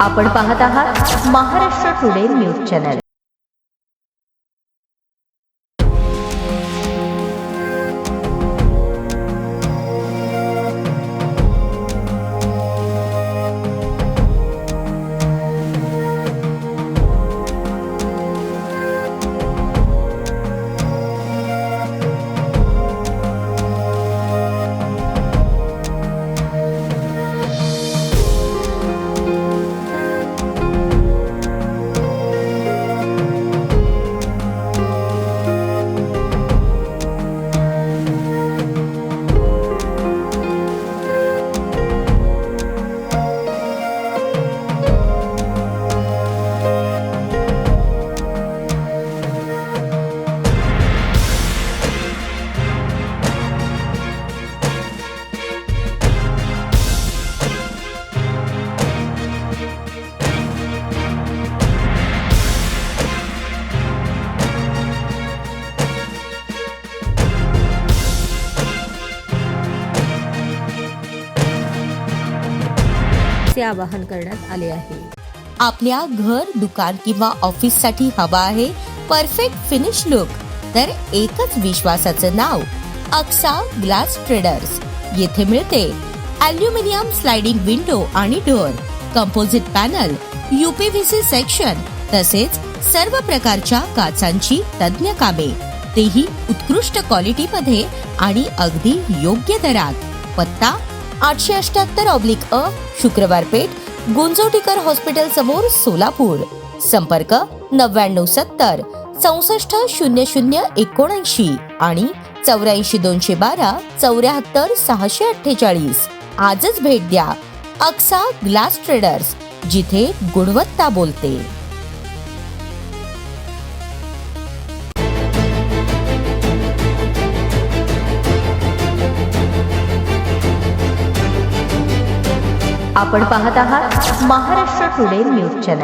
आपण पाहत आहात महाराष्ट्र टुडे न्यूज चॅनल। चे आवाहन करण्यात आले आहे। आपल्या घर, दुकान किंवा ऑफिस साठी हवा आहे परफेक्ट फिनिश लुक, तर एकच विश्वासाचं नाव अक्सा ग्लास ट्रेडर्स। येथे मिळते ॲल्युमिनियम स्लाइडिंग विंडो आणि door, composite panel, UPVC section तसेच सर्व प्रकारच्या काचांची तज्ञ कामे, तेही उत्कृष्ट क्वालिटीमध्ये आणि अगदी योग्य दरात। पत्ता 878/अ शुक्रवार पेठ, गुंजोटीकर हॉस्पिटल समोर, सोलापूर। संपर्क 9970 64 00 79 आणि 84 212 74 648। आजच भेट द्या अक्सा ग्लास ट्रेडर्स, जिथे गुणवत्ता बोलते। आपण पाहत आहात महाराष्ट्र टुडे न्यूज चॅनल।